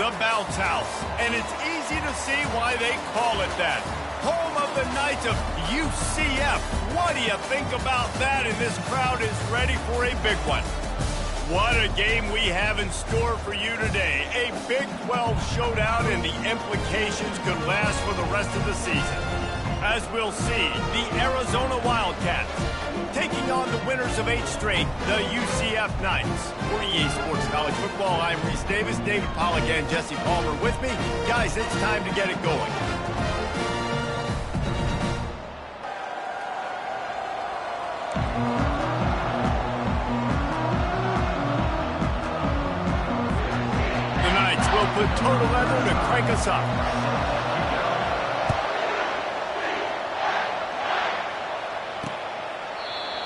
the bounce house, and it's easy to see why they call it that. Home of the Knights of UCF. What do you think about that? And this crowd is ready for a big one. What a game we have in store for you today. A Big 12 showdown, and the implications could last for the rest of the season. As we'll see, the Arizona Wildcats taking on the winners of 8 straight, the UCF Knights. For EA Sports College Football, I'm Reese Davis, David Pollack, and Jesse Palmer with me. Guys, it's time to get it going. The Knights will put total leather to crank us up.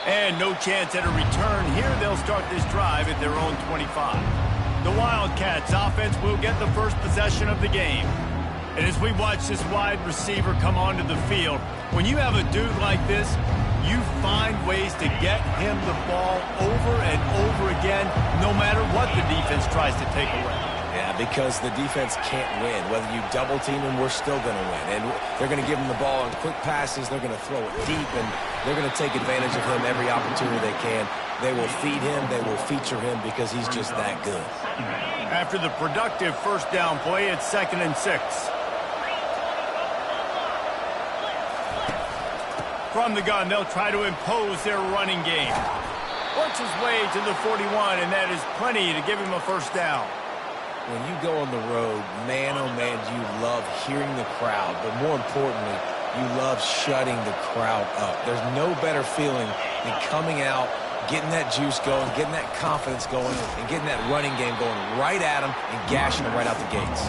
And no chance at a return here. They'll start this drive at their own 25. The Wildcats offense will get the first possession of the game. And as we watch this wide receiver come onto the field, when you have a dude like this, you find ways to get him the ball over and over again, no matter what the defense tries to take away. Yeah, because the defense can't win. Whether you double team him, we're still going to win. And they're going to give him the ball in quick passes. They're going to throw it deep, and they're going to take advantage of him every opportunity they can. They will feed him. They will feature him because he's just that good. After the productive first down play, it's 2nd and 6. From the gun, they'll try to impose their running game. Works his way to the 41, and that is plenty to give him a first down. When you go on the road, man, oh man, you love hearing the crowd. But more importantly, you love shutting the crowd up. There's no better feeling than coming out, getting that juice going, getting that confidence going, and getting that running game going right at them and gashing them right out the gates.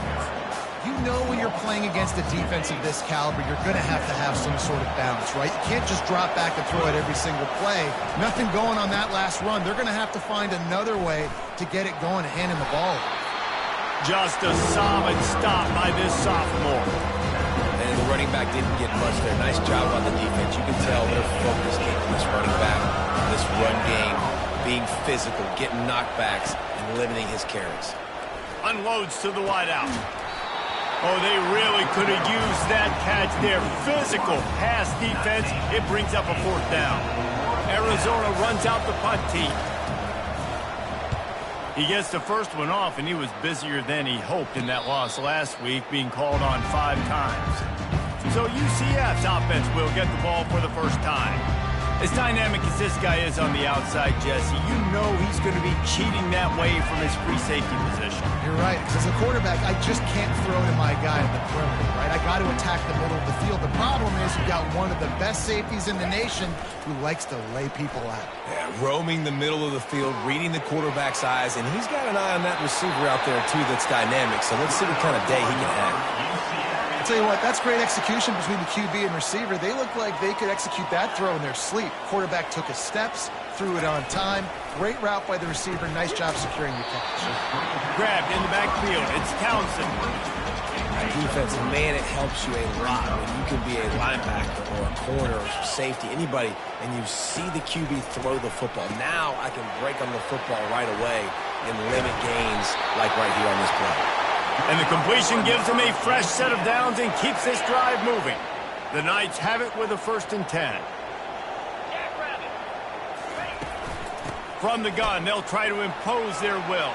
You know when you're playing against a defense of this caliber, you're going to have some sort of balance, right? You can't just drop back and throw it every single play. Nothing going on that last run. They're going to have to find another way to get it going and hand him the ball. Just a solid stop by this sophomore. And the running back didn't get much there. Nice job on the defense. You can tell they're focused on this running back, this run game, being physical, getting knockbacks, and limiting his carries. Unloads to the wideout. Oh, they really could have used that catch there. Physical pass defense. It brings up a 4th down. Arizona runs out the punt team. He gets the first one off, and he was busier than he hoped in that loss last week, being called on 5 times. So UCF's offense will get the ball for the first time. As dynamic as this guy is on the outside, Jesse, you know he's going to be cheating that way from his free safety position. You're right, because as a quarterback, I just can't throw to my guy in the perimeter, right? I got to attack the middle of the field. The problem is you've got one of the best safeties in the nation who likes to lay people out. Yeah, roaming the middle of the field, reading the quarterback's eyes, and he's got an eye on that receiver out there, too, that's dynamic. So let's see what kind of day he can have. I'll tell you what, that's great execution between the QB and receiver. They look like they could execute that throw in their sleep. Quarterback took his steps, threw it on time. Great route by the receiver. Nice job securing the catch. Grabbed in the backfield. It's Townsend. Defense, man, it helps you a lot when you can be a linebacker or a corner or safety, anybody, and you see the QB throw the football. Now I can break on the football right away and limit gains like right here on this play. And the completion gives them a fresh set of downs and keeps this drive moving. The Knights have it with a 1st and 10. From the gun, they'll try to impose their will.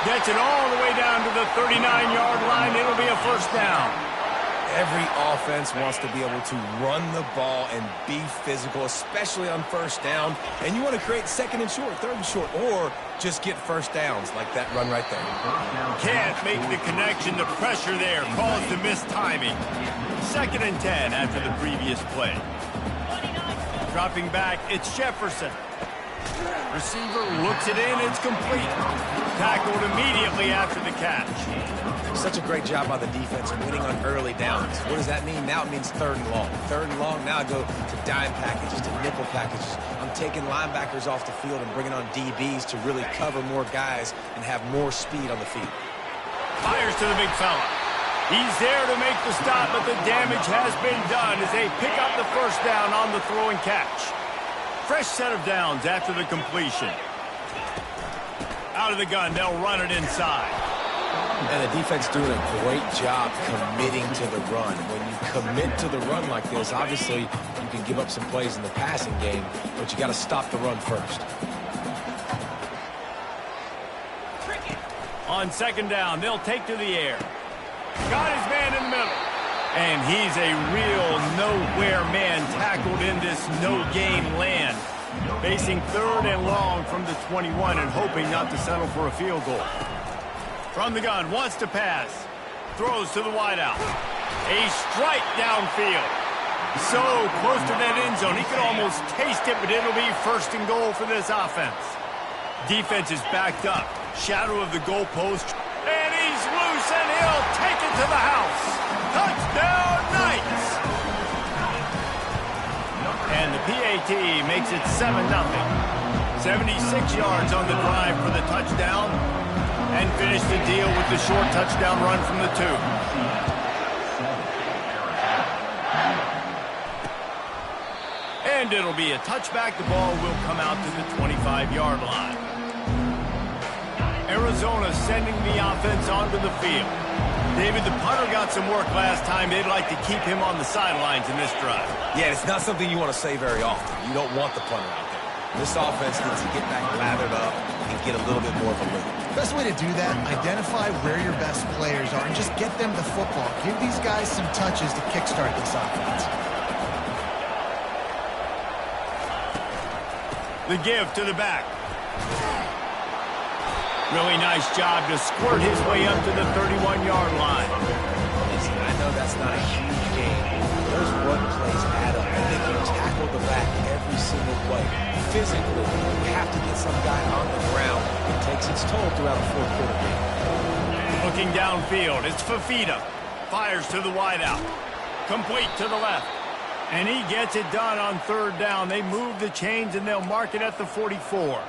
Gets it all the way down to the 39-yard line. It'll be a 1st down. Every offense wants to be able to run the ball and be physical, especially on 1st down. And you want to create 2nd and short, 3rd and short, or just get 1st downs like that run right there. Can't make the connection. The pressure there caused the missed timing. 2nd and 10 after the previous play. Dropping back, it's Jefferson. Receiver looks it in. It's complete. Tackled immediately after the catch. Such a great job by the defense winning on early downs. What does that mean? Now it means 3rd and long. 3rd and long, now I go to dime packages, to nickel packages. I'm taking linebackers off the field and bringing on DBs to really cover more guys and have more speed on the field. Fires to the big fella. He's there to make the stop, but the damage has been done as they pick up the 1st down on the throw and catch. Fresh set of downs after the completion. Out of the gun, they'll run it inside. And the defense doing a great job committing to the run. When you commit to the run like this, obviously you can give up some plays in the passing game, but you got to stop the run first. On second down, they'll take to the air. Got his man in the middle. And he's a real nowhere man tackled in this no-gain land. Facing third and long from the 21 and hoping not to settle for a field goal. From the gun, wants to pass. Throws to the wideout. A strike downfield. So close to that end zone, he could almost taste it, but it'll be first and goal for this offense. Defense is backed up. Shadow of the goalpost. And he's loose, and he'll take it to the house. Touchdown, Knights! And the PAT makes it 7-0. 76 yards on the drive for the touchdown. And finish the deal with the short touchdown run from the 2. And it'll be a touchback. The ball will come out to the 25-yard line. Arizona sending the offense onto the field. David, the punter got some work last time. They'd like to keep him on the sidelines in this drive. Yeah, it's not something you want to say very often. You don't want the punter out there. This offense needs to get back lathered up and get a little bit more of a lift. Best way to do that, identify where your best players are and just get them the football. Give these guys some touches to kickstart this offense. The give to the back. Really nice job to squirt his way up to the 31-yard line. Listen, I know that's not a huge game. Those run plays add up. I think you tackle the back every single play. Physically, you have to get some guy on the ground. It takes its toll throughout a fourth-quarter game. Looking downfield, it's Fafita. Fires to the wideout. Complete to the left. And he gets it done on third down. They move the chains, and they'll mark it at the 44.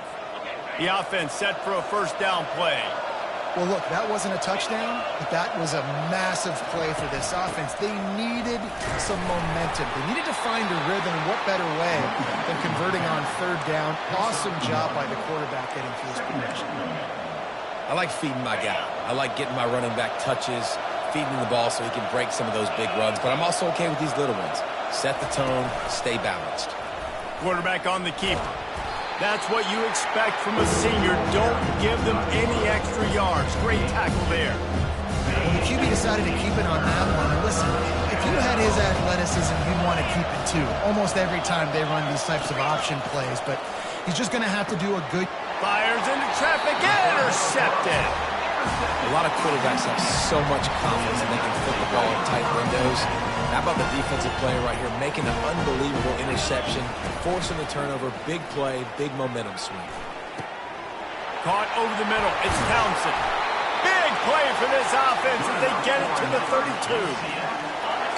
The offense set for a first down play. Well, look, that wasn't a touchdown, but that was a massive play for this offense. They needed some momentum. They needed to find a rhythm, and what better way than converting on third down. Awesome job by the quarterback getting to his position. I like feeding my guy. I like getting my running back touches, feeding the ball so he can break some of those big runs, but I'm also okay with these little ones. Set the tone, stay balanced. Quarterback on the keeper. That's what you expect from a senior. Don't give them any extra yards. Great tackle there. Well, the QB decided to keep it on that one. And listen, if you had his athleticism, you'd want to keep it too. Almost every time they run these types of option plays, but he's just going to have to do a good... Fires into traffic, intercepted. A lot of quarterbacks have so much confidence that they can flip the ball in tight windows. How about the defensive player right here making an unbelievable interception, forcing the turnover, big play, big momentum swing. Caught over the middle. It's Townsend. Big play for this offense as they get it to the 32.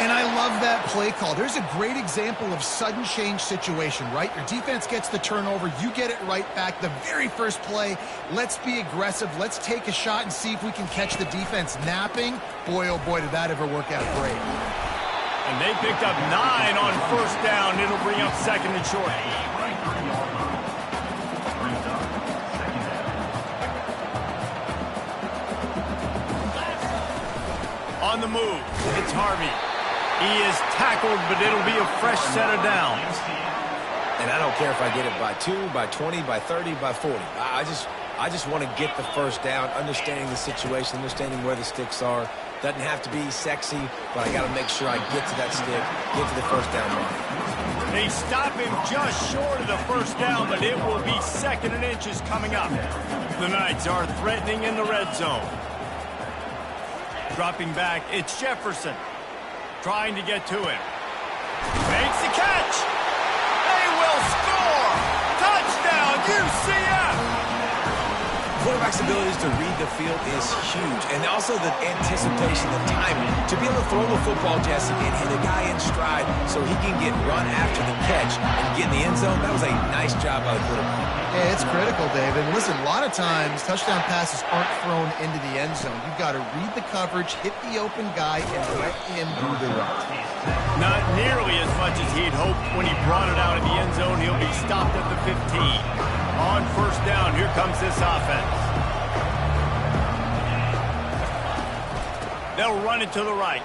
And I love that play call. There's a great example of sudden change situation, right? Your defense gets the turnover. You get it right back. The very first play, let's be aggressive. Let's take a shot and see if we can catch the defense napping. Boy, oh boy, did that ever work out great. And they picked up 9 on first down. It'll bring up second and short. On the move, it's Harvey. He is tackled, but it'll be a fresh set of downs. And I don't care if I get it by 2, by 20, by 30, by 40. I just want to get the first down, understanding the situation, understanding where the sticks are. Doesn't have to be sexy, but I got to make sure I get to that stick, get to the first down line. They stop him just short of the first down, but it will be second and inches coming up. The Knights are threatening in the red zone. Dropping back, it's Jefferson. Trying to get to him. Makes the catch. They will score. Touchdown, UCF. Quarterback's abilities to read the field is huge. And also the anticipation, the timing. To be able to throw the football, Jesse, and hit a guy in stride so he can get run after the catch and get in the end zone, that was a nice job by the quarterback. Yeah, it's critical, David. Listen, a lot of times touchdown passes aren't thrown into the end zone. You've got to read the coverage, hit the open guy, and let him do the rest. Not nearly as much as he'd hoped when he brought it out of the end zone. He'll be stopped at the 15. On first down, here comes this offense. They'll run it to the right.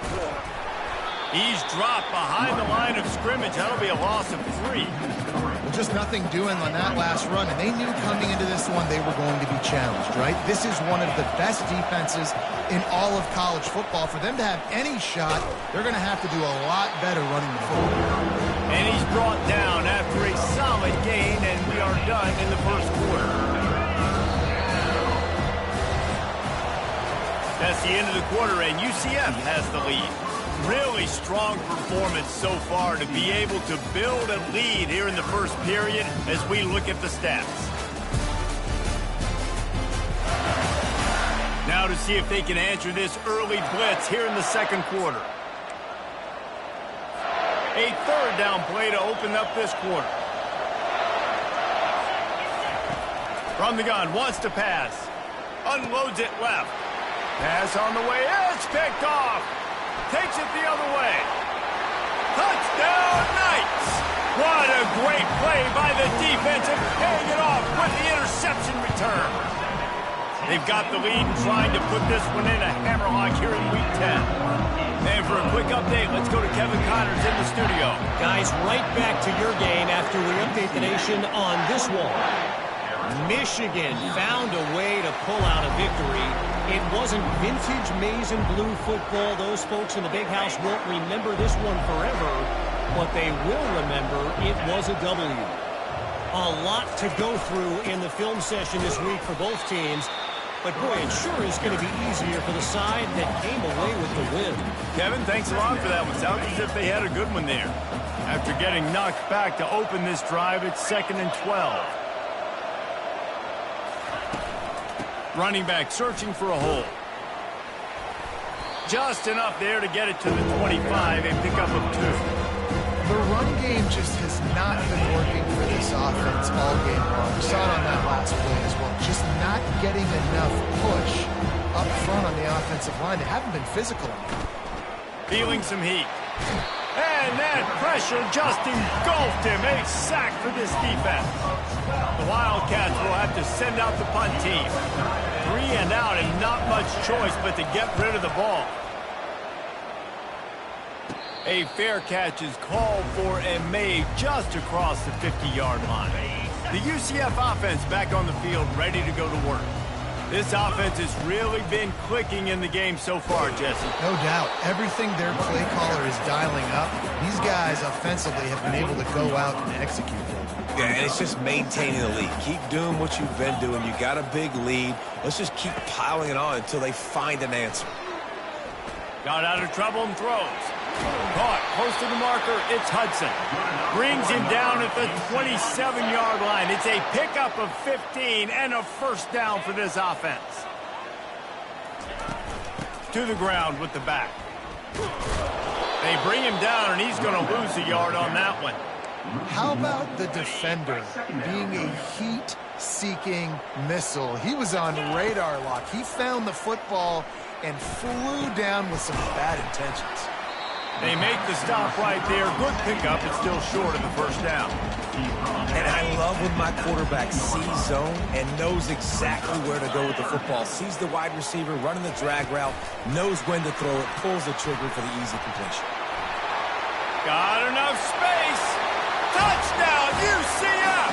He's dropped behind the line of scrimmage. That'll be a loss of 3. Just nothing doing on that last run, and they knew coming into this one they were going to be challenged, right? This is one of the best defenses in all of college football. For them to have any shot, they're going to have to do a lot better running the football. And he's brought down after a solid gain, and we are done in the first quarter. That's the end of the quarter, and UCF has the lead. Really strong performance so far to be able to build a lead here in the first period as we look at the stats. Now to see if they can answer this early blitz here in the second quarter. A third down play to open up this quarter. From the gun, wants to pass. Unloads it left. Pass on the way. It's picked off. Takes it the other way. Touchdown, Knights! What a great play by the defense and paying it off with the interception return. They've got the lead and trying to put this one in a hammerlock here in Week 10. And for a quick update, let's go to Kevin Connors in the studio. Guys, right back to your game after we update the nation on this one. Michigan found a way to pull out a victory. It wasn't vintage maize and blue football. Those folks in the big house won't remember this one forever, but they will remember it was a W. A lot to go through in the film session this week for both teams, but boy, it sure is going to be easier for the side that came away with the win. Kevin, thanks a lot for that one. Sounds as if they had a good one there. After getting knocked back to open this drive, it's 2nd and 12. Running back searching for a hole. Just enough there to get it to the 25, a pickup of 2. The run game just has not been working for this offense all game long. We saw it on that last play as well. Just not getting enough push up front on the offensive line. They haven't been physical enough. Feeling some heat. And that pressure just engulfed him. A sack for this defense. The Wildcats will have to send out the punt team. 3 and out and not much choice but to get rid of the ball. A fair catch is called for and made just across the 50-yard line. The UCF offense back on the field ready to go to work. This offense has really been clicking in the game so far, Jesse. No doubt. Everything their play caller is dialing up, these guys offensively have been able to go out and execute them. Yeah, and it's just maintaining the lead. Keep doing what you've been doing. You got a big lead. Let's just keep piling it on until they find an answer. Got out of trouble and throws. Caught close to the marker. It's Hudson. Brings him down at the 27-yard line. It's a pickup of 15 and a first down for this offense. To the ground with the back. They bring him down, and he's going to lose a yard on that one. How about the defender being a heat-seeking missile? He was on radar lock. He found the football and flew down with some bad intentions. They make the stop right there. Good pickup. It's still short of the first down. And I love when my quarterback sees zone and knows exactly where to go with the football. Sees the wide receiver running the drag route, knows when to throw it, pulls the trigger for the easy completion. Got enough space. Touchdown, UCF!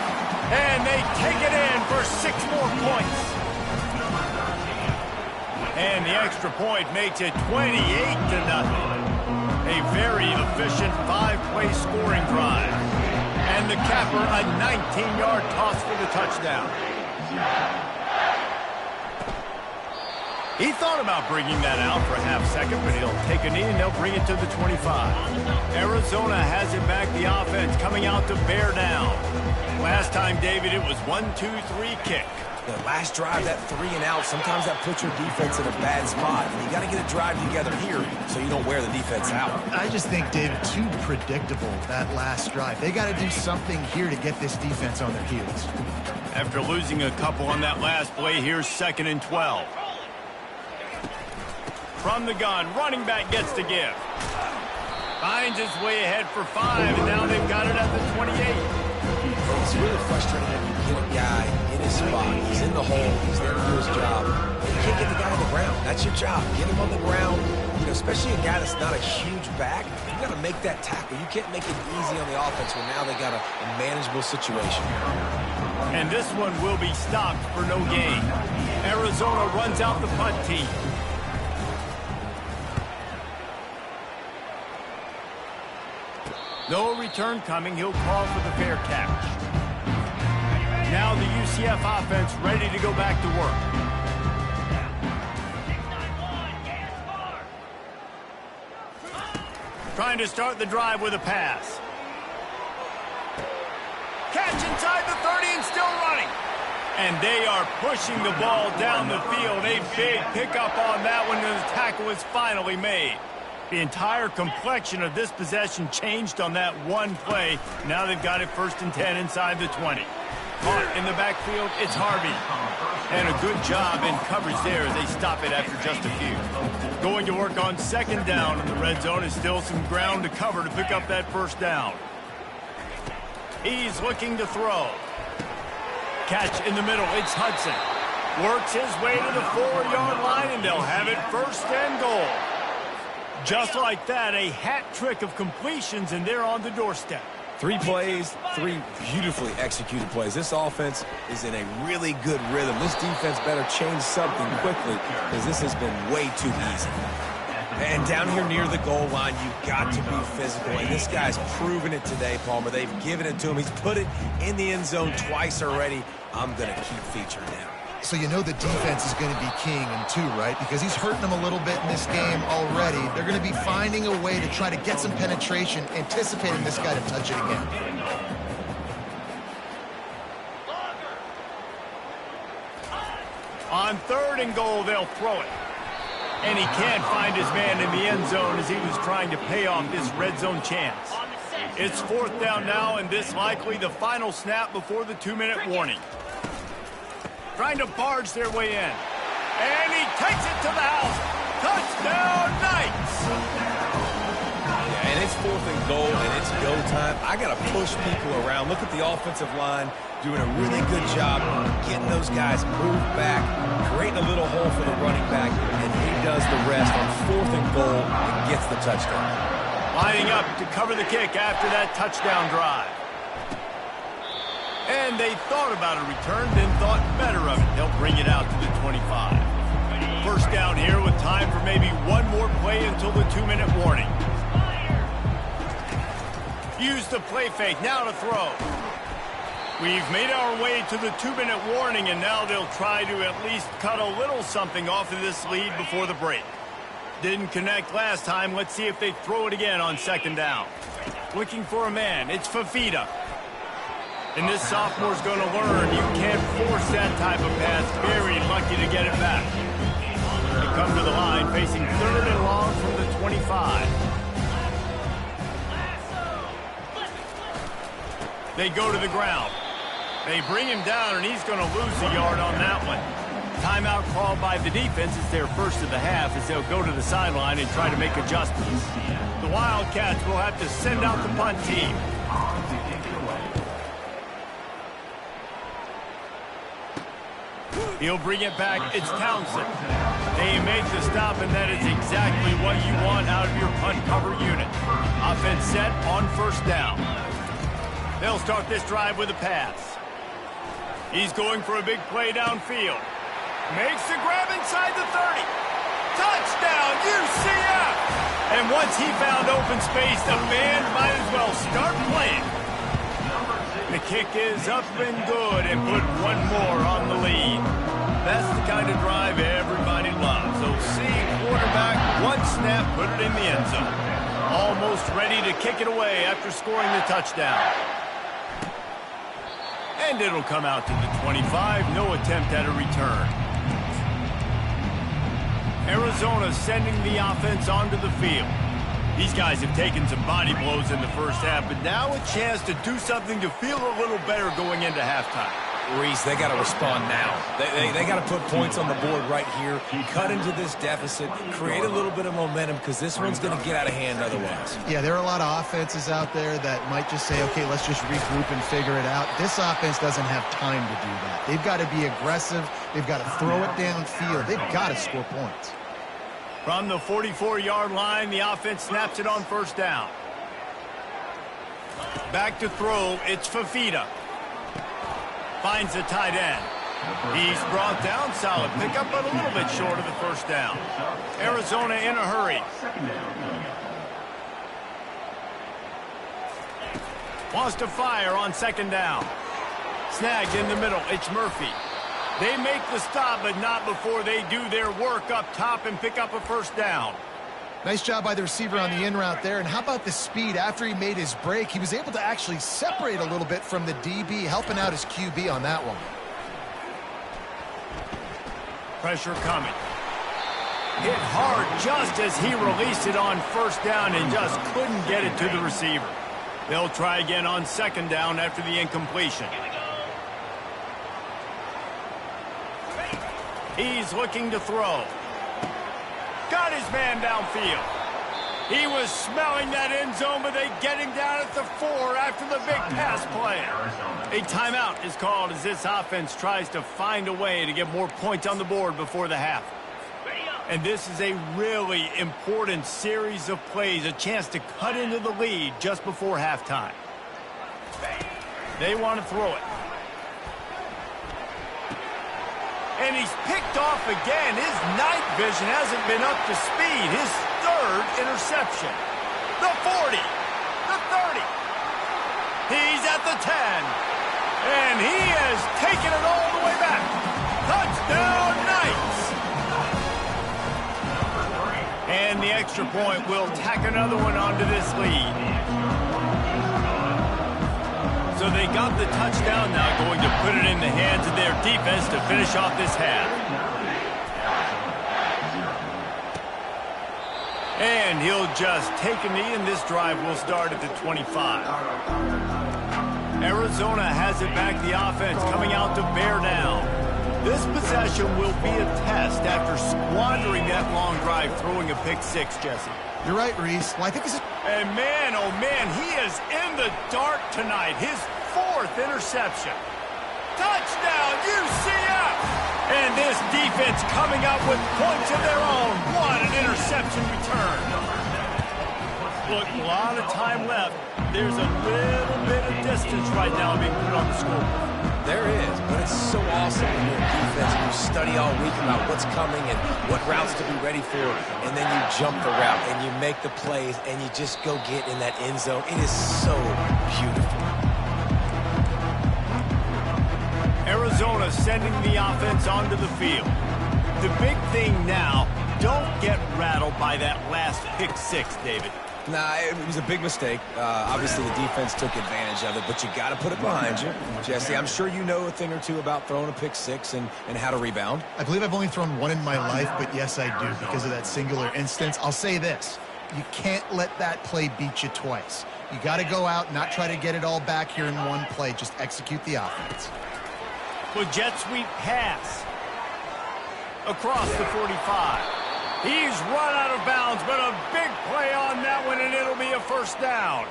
And they take it in for 6 more points. And the extra point makes it 28-0. A very efficient 5-play scoring drive. And the capper, a 19-yard toss for the touchdown. He thought about bringing that out for a half-second, but he'll take a knee and they'll bring it to the 25. Arizona has it back, the offense coming out to bear down. Last time, David, it was 1-2-3 kick. The last drive, that 3 and out, sometimes that puts your defense in a bad spot. And you got to get a drive together here so you don't wear the defense out. I just think, David, too predictable, that last drive. They got to do something here to get this defense on their heels. After losing a couple on that last play, here's 2nd and 12. From the gun, running back gets to give. Finds his way ahead for 5, and now they've got it at the 28. It's really frustrating when you get a guy in his spot. He's in the hole. He's there to do his job. You can't get the guy on the ground. That's your job. Get him on the ground. especially a guy that's not a huge back. You got to make that tackle. You can't make it easy on the offense when now they got a manageable situation. And this one will be stopped for no gain. Arizona runs out the punt team. No return coming. He'll call for the fair catch. Now the UCF offense ready to go back to work. Trying to start the drive with a pass. Catch inside the 30 and still running. And they are pushing the ball down the field. A big pickup on that one, and the tackle is finally made. The entire complexion of this possession changed on that one play. Now they've got it 1st and 10 inside the 20. Caught in the backfield, it's Harvey. And a good job in coverage there as they stop it after just a few. Going to work on 2nd down in the red zone. Is still some ground to cover to pick up that 1st down. He's looking to throw. Catch in the middle, it's Hudson. Works his way to the 4-yard line, and they'll have it 1st and goal. Just like that, a hat trick of completions, and they're on the doorstep. 3 plays, 3 beautifully executed plays. This offense is in a really good rhythm. This defense better change something quickly because this has been way too easy. And down here near the goal line, you've got to be physical. And this guy's proven it today, Palmer. They've given it to him. He's put it in the end zone twice already. I'm going to keep featuring him. So you know the defense is going to be king in 2, right? Because he's hurting them a little bit in this game already. They're going to be finding a way to try to get some penetration, anticipating this guy to touch it again. On 3rd and goal, they'll throw it. And he can't find his man in the end zone as he was trying to pay off this red zone chance. It's 4th down now, and this likely the final snap before the 2-minute warning. Trying to barge their way in. And he takes it to the house. Touchdown, Knights! Yeah, and it's 4th and goal, and it's go time. I got to push people around. Look at the offensive line doing a really good job getting those guys moved back, creating a little hole for the running back, and he does the rest on 4th and goal and gets the touchdown. Lining up to cover the kick after that touchdown drive. And they thought about a return, then thought better of it. They'll bring it out to the 25. 1st down here with time for maybe one more play until the 2-minute warning. Use the play fake, now to throw. We've made our way to the 2-minute warning, and now they'll try to at least cut a little something off of this lead before the break. Didn't connect last time. Let's see if they throw it again on 2nd down. Looking for a man. It's Fafita. And this sophomore's going to learn you can't force that type of pass. Very lucky to get it back. They come to the line facing 3rd and long from the 25. They go to the ground. They bring him down, and he's going to lose a yard on that one. Timeout called by the defense. It's their 1st of the half as they'll go to the sideline and try to make adjustments. The Wildcats will have to send out the punt team. He'll bring it back. It's Townsend. They make the stop, and that is exactly what you want out of your punt cover unit. Offense set on 1st down. They'll start this drive with a pass. He's going for a big play downfield. Makes the grab inside the 30. Touchdown, UCF! And once he found open space, the band might as well start playing. The kick is up and good, and put one more on the lead. That's the kind of drive everybody loves. So see quarterback, one snap, put it in the end zone. Almost ready to kick it away after scoring the touchdown. And it'll come out to the 25. No attempt at a return. Arizona sending the offense onto the field. These guys have taken some body blows in the 1st half, but now a chance to do something to feel a little better going into halftime. Reese, they got to respond now. They got to put points on the board right here, cut into this deficit, create a little bit of momentum because this one's going to get out of hand otherwise. Yeah, there are a lot of offenses out there that might just say, okay, let's just regroup and figure it out. This offense doesn't have time to do that. They've got to be aggressive. They've got to throw it downfield. They've got to score points. From the 44-yard line, the offense snaps it on first down. Back to throw, it's Fafita. Finds the tight end. He's brought down, solid pickup, but a little bit short of the first down. Arizona in a hurry. Wants to fire on second down. Snagged in the middle, it's Murphy. They make the stop, but not before they do their work up top and pick up a first down. Nice job by the receiver on the in route there. And how about the speed? After he made his break, he was able to actually separate a little bit from the DB, helping out his QB on that one. Pressure coming. Hit hard just as he released it on first down and just couldn't get it to the receiver. They'll try again on second down after the incompletion. He's looking to throw. Got his man downfield. He was smelling that end zone, but they get him down at the 4 after the big pass play. A timeout is called as this offense tries to find a way to get more points on the board before the half. And this is a really important series of plays, a chance to cut into the lead just before halftime. They want to throw it. And he's picked off again. His night vision hasn't been up to speed. His third interception. The 40. The 30. He's at the 10. And he has taken it all the way back. Touchdown Knights. And the extra point will tack another one onto this lead. So they got the touchdown, now going to put it in the hands of their defense to finish off this half. And he'll just take a knee, and this drive will start at the 25. Arizona has it back, the offense coming out to bear down. This possession will be a test after squandering that long drive, throwing a pick six, Jesse. You're right, Reese. Well, I think this is... And man, oh man, he is in the dark tonight. His 4th interception. Touchdown, UCF! And this defense coming up with points of their own. What an interception return. Look, a lot of time left. There's a little bit of distance right now being put on the scoreboard. There is, but it's so awesome when you're in defense and you study all week about what's coming and what routes to be ready for, and then you jump the route and you make the plays and you just go get in that end zone. It is so beautiful. Arizona sending the offense onto the field. The big thing now, don't get rattled by that last pick six, David. Nah, it was a big mistake. Obviously, the defense took advantage of it, but you got to put it behind you. Jesse, I'm sure you know a thing or two about throwing a pick six and how to rebound. I believe I've only thrown one in my life, but yes, I do because of that singular instance. I'll say this. You can't let that play beat you twice. You got to go out, not try to get it all back here in one play. Just execute the offense. With jet sweep pass across the 45. He's run out of bounds, but a big play on that one, and it'll be a first down.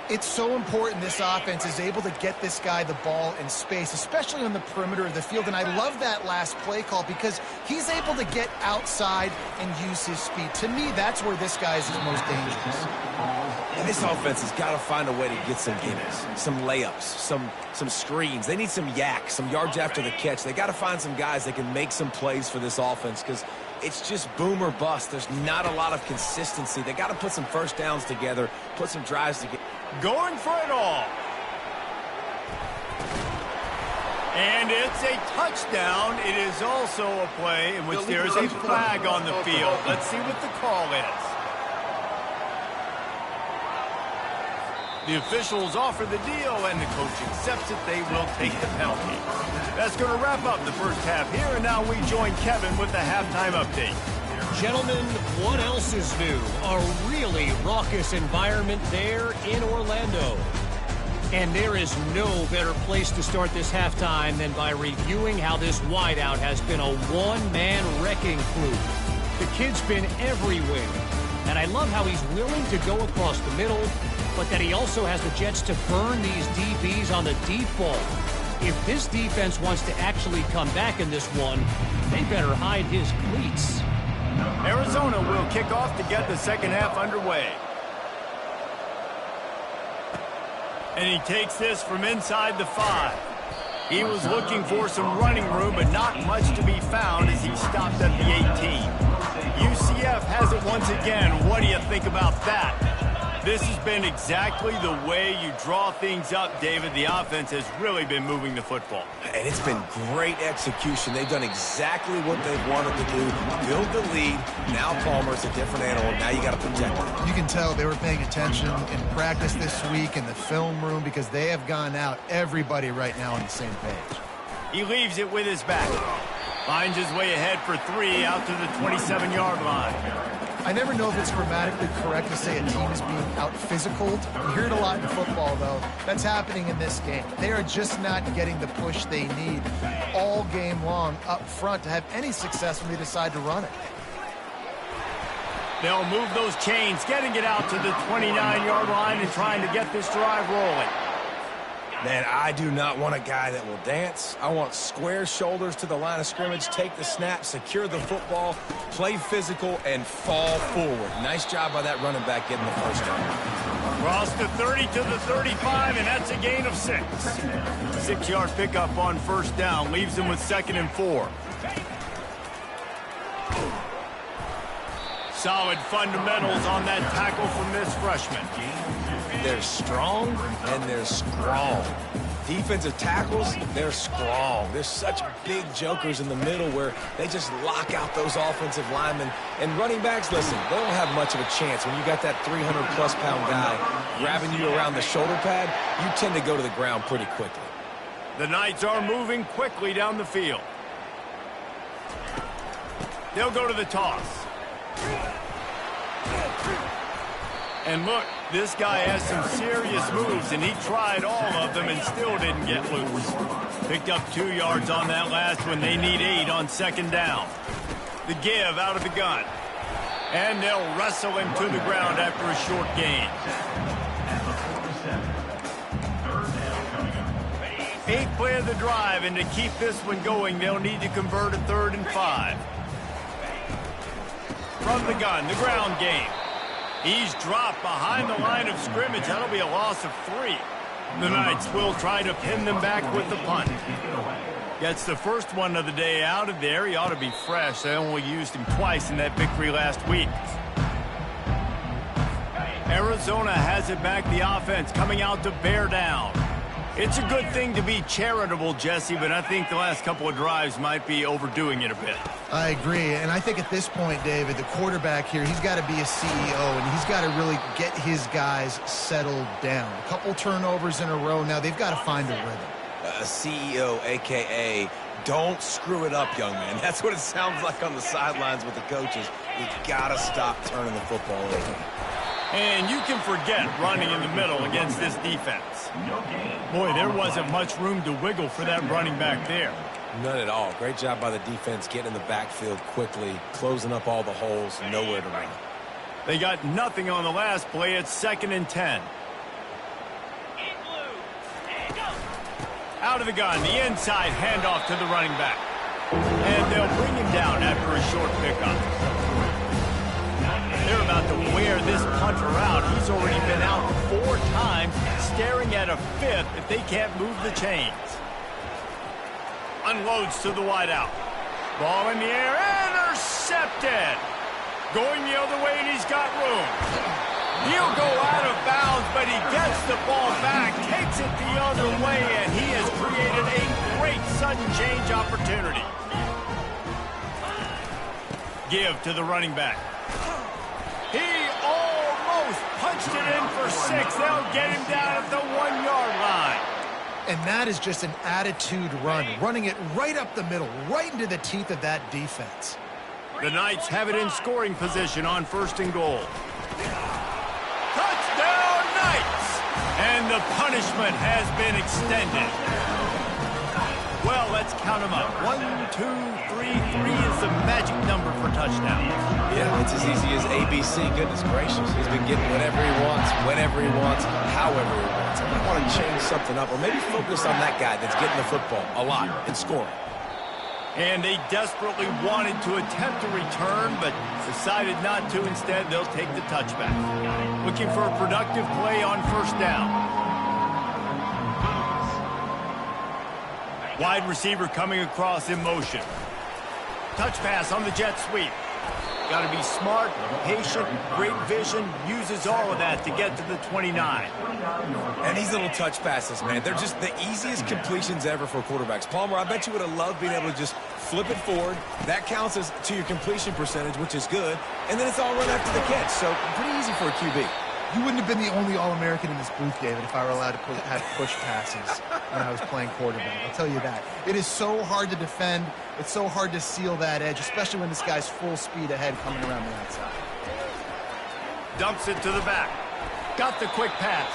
It's so important this offense is able to get this guy the ball in space, especially on the perimeter of the field. And I love that last play call because he's able to get outside and use his speed. To me, that's where this guy is his most dangerous. And this offense has got to find a way to get some gimmicks, some layups, some screens. They need some yak, some yards after the catch. They got to find some guys that can make some plays for this offense because it's just boom or bust. There's not a lot of consistency. They got to put some first downs together, put some drives together. Going for it all. And it's a touchdown. It is also a play in which there is a flag on the field. Let's see what the call is. The officials offer the deal, and the coach accepts it. They will take the penalty. That's going to wrap up the first half here, and now we join Kevin with the halftime update. Gentlemen, what else is new? A really raucous environment there in Orlando. And there is no better place to start this halftime than by reviewing how this wideout has been a one-man wrecking crew. The kid's been everywhere, and I love how he's willing to go across the middle, but that he also has the jets to burn these DBs on the deep ball. If this defense wants to actually come back in this one, they better hide his cleats. Arizona will kick off to get the second half underway. And he takes this from inside the 5. He was looking for some running room, but not much to be found as he stopped at the 18. UCF has it once again. What do you think about that? This has been exactly the way you draw things up, David. The offense has really been moving the football. And it's been great execution. They've done exactly what they've wanted to do. Build the lead. Now Palmer's a different animal. Now you got to protect him. You can tell they were paying attention in practice this week in the film room because they have gone out, everybody right now on the same page. He leaves it with his back. Finds his way ahead for 3 out to the 27-yard line. I never know if it's grammatically correct to say a team is being out-physicaled. You hear it a lot in football, though. That's happening in this game. They are just not getting the push they need all game long up front to have any success when they decide to run it. They'll move those chains, getting it out to the 29-yard line and trying to get this drive rolling. Man, I do not want a guy that will dance. I want square shoulders to the line of scrimmage, take the snap, secure the football, play physical, and fall forward. Nice job by that running back getting the first down. Cross the 30 to the 35, and that's a gain of 6. 6-yard pickup on first down, leaves them with 2nd and 4. Solid fundamentals on that tackle from this freshman. They're strong and they're strong. Defensive tackles, they're strong. There's such big jokers in the middle where they just lock out those offensive linemen. And running backs, listen, they don't have much of a chance. When you got that 300-plus pound guy grabbing you around the shoulder pad, you tend to go to the ground pretty quickly. The Knights are moving quickly down the field. They'll go to the toss. And look, this guy has some serious moves, and he tried all of them and still didn't get loose. Picked up 2 yards on that last one. They need 8 on 2nd down. The give out of the gun. And they'll wrestle him to the ground after a short gain. 8th play of the drive, and to keep this one going, they'll need to convert a 3rd and 5. From the gun, the ground game. He's dropped behind the line of scrimmage. That'll be a loss of 3. The Knights will try to pin them back with the punt. Gets the first one of the day out of there. He ought to be fresh. They only used him twice in that victory last week. Arizona has it back, the offense coming out to bear down. It's a good thing to be charitable, Jesse, but I think the last couple of drives might be overdoing it a bit. I agree, and I think at this point, David, the quarterback here, he's got to be a CEO, and he's got to really get his guys settled down. A couple turnovers in a row now. They've got to find a rhythm. A CEO, a.k.a. don't screw it up, young man. That's what it sounds like on the sidelines with the coaches. You've got to stop turning the football over. And you can forget running in the middle against this defense. Boy, there wasn't much room to wiggle for that running back there. None at all. Great job by the defense getting in the backfield quickly, closing up all the holes, nowhere to run. They got nothing on the last play. It's 2nd and 10. Out of the gun, the inside handoff to the running back. And they'll bring him down after a short pickup. They're about to wear this punter out. He's already been out 4 times, staring at a 5th if they can't move the chains. Unloads to the wideout. Ball in the air, intercepted. Going the other way, and he's got room. He'll go out of bounds, but he gets the ball back, takes it the other way, and he has created a great sudden change opportunity. Give to the running back. He almost punched it in for 6. They'll get him down at the 1-yard line. And that is just an attitude run, running it right up the middle, right into the teeth of that defense. The Knights have it in scoring position on 1st and goal. Touchdown, Knights! And the punishment has been extended. Well, let's count them up. 1, 2, 3, 3 is the magic number for touchdowns. Yeah, it's as easy as ABC. Goodness gracious. He's been getting whatever he wants, whenever he wants, however he wants. I might want to change something up or maybe focus on that guy that's getting the football a lot and scoring. And they desperately wanted to attempt a return, but decided not to. Instead, they'll take the touchback. Looking for a productive play on first down. Wide receiver coming across in motion. Touch pass on the jet sweep. Got to be smart, patient, great vision, uses all of that to get to the 29. And these little touch passes, man, they're just the easiest completions ever for quarterbacks. Palmer, I bet you would have loved being able to just flip it forward. That counts as to your completion percentage, which is good. And then it's all run after the catch, so pretty easy for a QB. You wouldn't have been the only All-American in this booth, David, if I were allowed to have push passes when I was playing quarterback. I'll tell you that. It is so hard to defend. It's so hard to seal that edge, especially when this guy's full speed ahead coming around the outside. Dumps it to the back. Got the quick pass.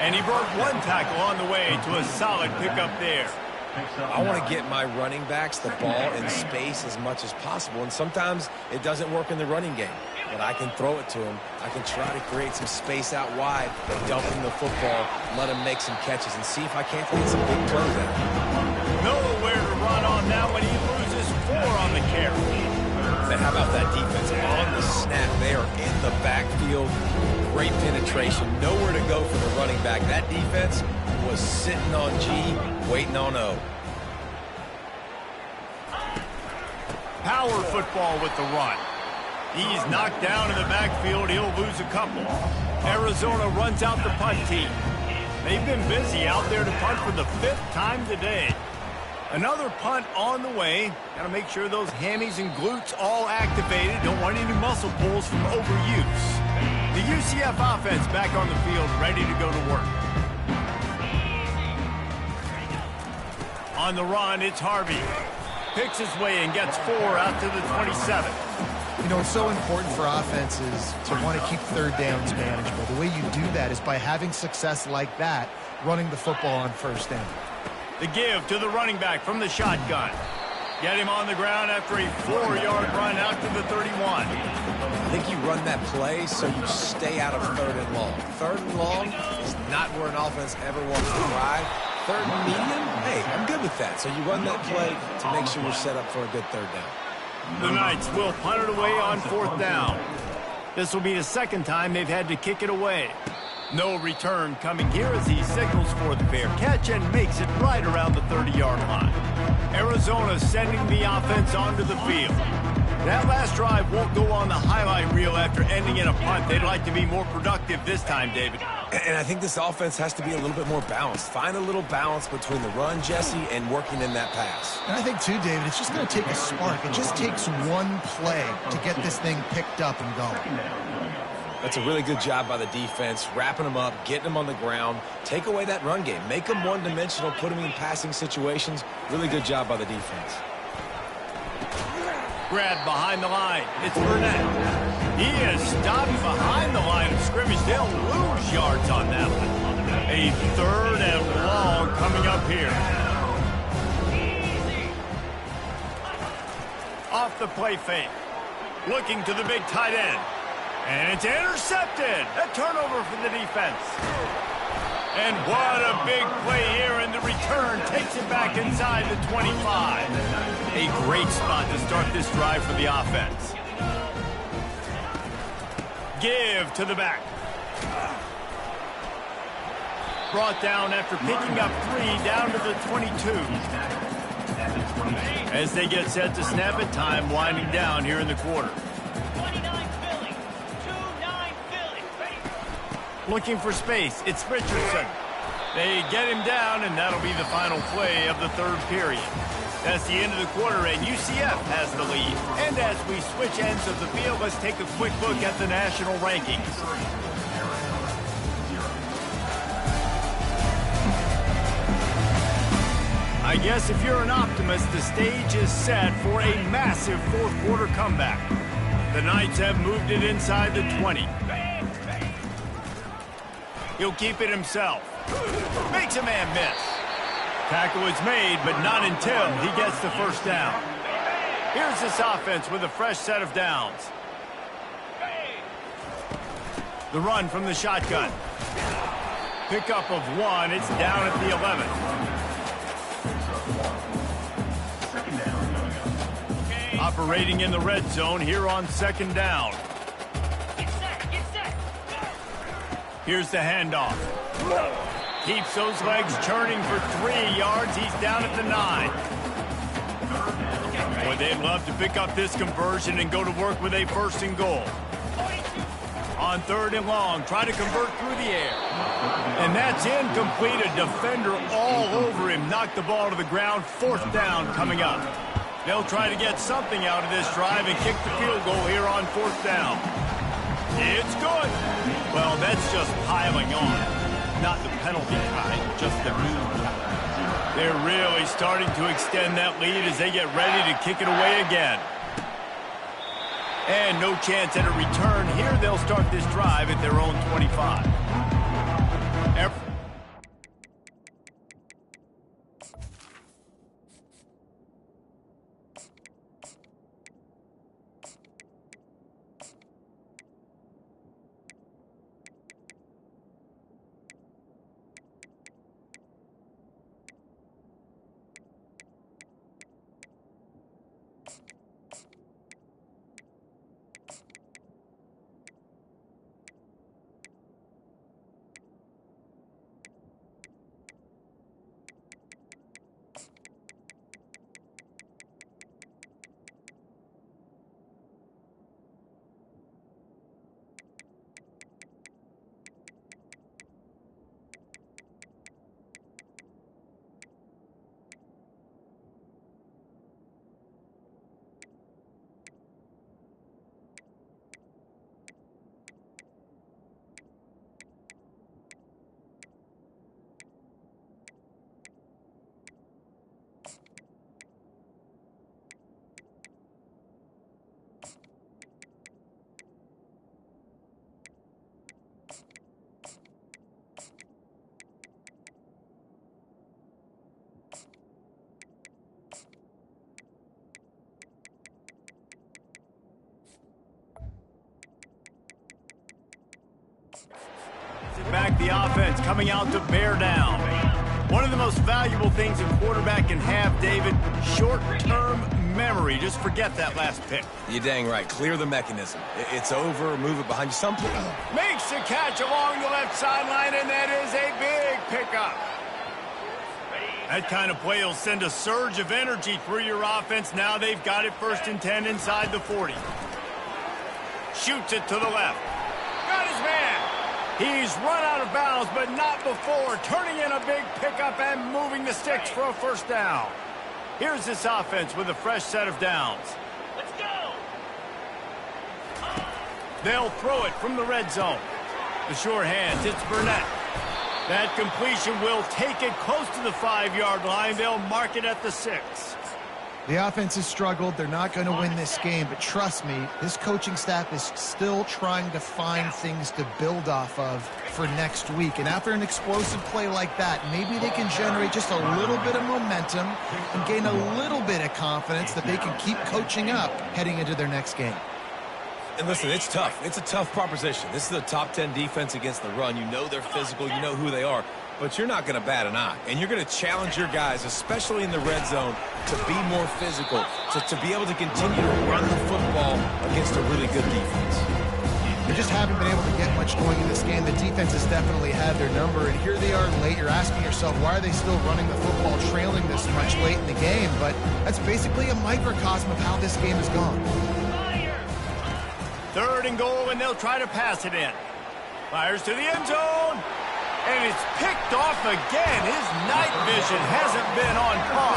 And he broke one tackle on the way to a solid pickup there. I want to get my running backs the ball in space as much as possible, and sometimes it doesn't work in the running game. But I can throw it to him. I can try to create some space out wide, dump him the football, let him make some catches, and see if I can't get some big throws at him. Nowhere to run on that when he loses 4 on the carry. But how about that defense? On the snap, they are in the backfield. Great penetration. Nowhere to go for the running back. That defense was sitting on G, waiting on O. Power football with the run. He's knocked down in the backfield. He'll lose a couple. Arizona runs out the punt team. They've been busy out there to punt for the 5th time today. Another punt on the way. Got to make sure those hammies and glutes all activated. Don't want any muscle pulls from overuse. The UCF offense back on the field, ready to go to work. On the run, it's Harvey. Picks his way and gets 4 out to the 27. You know, it's so important for offenses to want to keep third downs manageable. The way you do that is by having success like that, running the football on first down. The give to the running back from the shotgun. Get him on the ground after a 4-yard run out to the 31. I think you run that play so you stay out of 3rd and long. 3rd and long is not where an offense ever wants to drive. 3rd and medium, hey, I'm good with that. So you run that play to make sure you're set up for a good 3rd down. The Knights will punt it away on 4th down. This will be the 2nd time they've had to kick it away. No return coming here as he signals for the fair catch and makes it right around the 30-yard line. Arizona sending the offense onto the field. That last drive won't go on the highlight reel after ending in a punt. They'd like to be more productive this time, David. And I think this offense has to be a little bit more balanced. Find a little balance between the run, Jesse, and working in that pass. And I think, too, David, it's just going to take a spark. It just takes one play to get this thing picked up and going. That's a really good job by the defense, wrapping them up, getting them on the ground. Take away that run game. Make them one-dimensional, put them in passing situations. Really good job by the defense. Grab behind the line. It's Burnett. He is stopped behind the line of scrimmage. They'll lose yards on that one. A 3rd and long coming up here. Off the play fake. Looking to the big tight end. And it's intercepted. A turnover for the defense. And what a big play here, and the return takes it back inside the 25. A great spot to start this drive for the offense. Give to the back. Brought down after picking up 3 down to the 22. As they get set to snap it, time winding down here in the quarter. Looking for space. It's Richardson. They get him down, and that'll be the final play of the 3rd period. That's the end of the quarter, and UCF has the lead. And as we switch ends of the field, let's take a quick look at the national rankings. I guess if you're an optimist, the stage is set for a massive 4th quarter comeback. The Knights have moved it inside the 20. He'll keep it himself. Makes a man miss. Tackle is made, but not until he gets the first down. Here's this offense with a fresh set of downs. The run from the shotgun. Pickup of 1. It's down at the 11. Operating in the red zone here on second down. Get set. Here's the handoff. Keeps those legs churning for 3 yards. He's down at the 9. Boy, they'd love to pick up this conversion and go to work with a 1st and goal. On 3rd and long, try to convert through the air. And that's incomplete. A defender all over him. Knocked the ball to the ground. 4th down coming up. They'll try to get something out of this drive and kick the field goal here on 4th down. It's good. Well, that's just piling on. Not the penalty kind, just the move. They're really starting to extend that lead as they get ready to kick it away again. And no chance at a return here. They'll start this drive at their own 25. Back the offense coming out to bear down. One of the most valuable things a quarterback can have, David, short-term memory. Just forget that last pick. You're dang right. Clear the mechanism. It's over. Move it behind you. Makes the catch along the left sideline, and that is a big pickup. That kind of play will send a surge of energy through your offense. Now they've got it 1st and 10 inside the 40. Shoots it to the left. Got his man. He's run out of bounds, but not before. Turning in a big pickup and moving the sticks for a 1st down. Here's this offense with a fresh set of downs. Let's go. They'll throw it from the red zone. The sure hands, it's Burnett. That completion will take it close to the 5-yard line. They'll mark it at the 6. The offense has struggled. They're not going to win this game, but trust me, this coaching staff is still trying to find things to build off of for next week. And after an explosive play like that, maybe they can generate just a little bit of momentum and gain a little bit of confidence that they can keep coaching up heading into their next game. And listen, it's tough. It's a tough proposition. This is a top 10 defense against the run. You know they're physical. You know who they are. But you're not going to bat an eye. And you're going to challenge your guys, especially in the red zone, to be more physical, to be able to continue to run the football against a really good defense. They just haven't been able to get much going in this game. The defense has definitely had their number, and here they are late. You're asking yourself, why are they still running the football, trailing this much late in the game? But that's basically a microcosm of how this game has gone. 3rd and goal, and they'll try to pass it in. Fires to the end zone. And it's picked off again. His night vision hasn't been on par.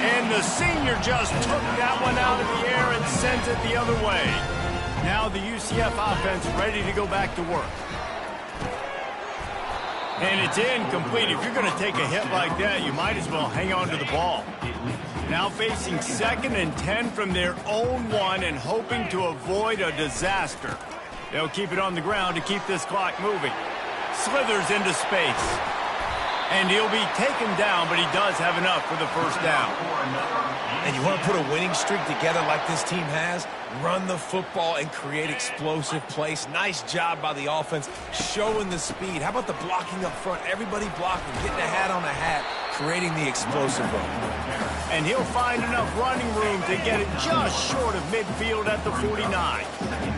And the senior just took that one out of the air and sent it the other way. Now the UCF offense ready to go back to work. And it's incomplete. If you're going to take a hit like that, you might as well hang on to the ball. Now facing 2nd and 10 from their own 1 and hoping to avoid a disaster. They'll keep it on the ground to keep this clock moving. Slithers into space. And he'll be taken down, but he does have enough for the 1st down. And you want to put a winning streak together like this team has, run the football and create explosive plays. Nice job by the offense, showing the speed. How about the blocking up front? Everybody blocking, getting a hat on a hat, creating the explosive run. And he'll find enough running room to get it just short of midfield at the 49.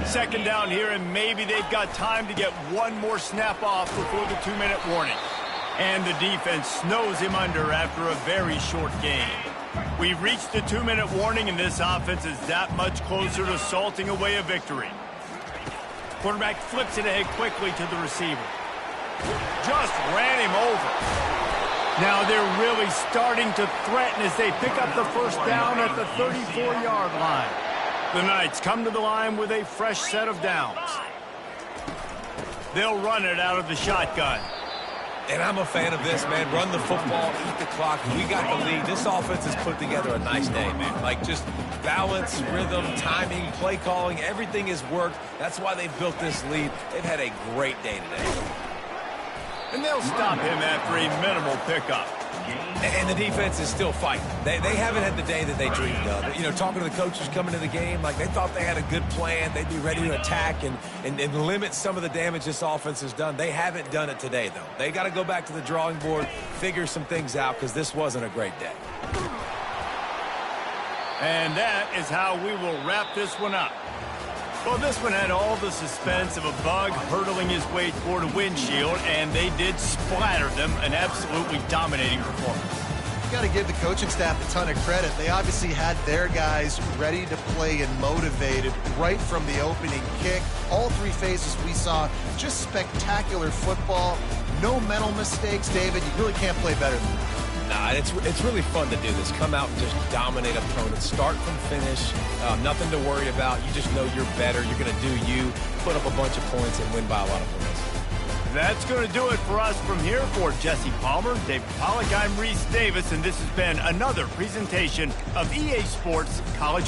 Second down here, and maybe they've got time to get one more snap off before the 2-minute warning. And the defense snows him under after a very short game. We've reached the 2-minute warning, and this offense is that much closer to salting away a victory. Quarterback flips it ahead quickly to the receiver. Just ran him over. Now they're really starting to threaten as they pick up the first down at the 34-yard line. The Knights come to the line with a fresh set of downs. They'll run it out of the shotgun. And I'm a fan of this, man. Run the football, eat the clock. We got the lead. This offense has put together a nice day, man. Like, just balance, rhythm, timing, play calling, everything has worked. That's why they've built this lead. They've had a great day today. And they'll stop him after a minimal pickup. And the defense is still fighting. They haven't had the day that they dreamed of. You know, talking to the coaches coming to the game, like they thought they had a good plan. They'd be ready to attack and limit some of the damage this offense has done. They haven't done it today, though. They got to go back to the drawing board, figure some things out, because this wasn't a great day. And that is how we will wrap this one up. Well, this one had all the suspense of a bug hurtling his way toward a windshield, and they did splatter them, an absolutely dominating performance. You got to give the coaching staff a ton of credit. They obviously had their guys ready to play and motivated right from the opening kick. All three phases we saw, just spectacular football. No mental mistakes, David. You really can't play better than that. Nah, it's really fun to do this. Come out and just dominate opponents. Start from finish. Nothing to worry about. You just know you're better. You're going to do you, put up a bunch of points, and win by a lot of points. That's going to do it for us from here. For Jesse Palmer, David Pollack, I'm Reese Davis, and this has been another presentation of EA Sports College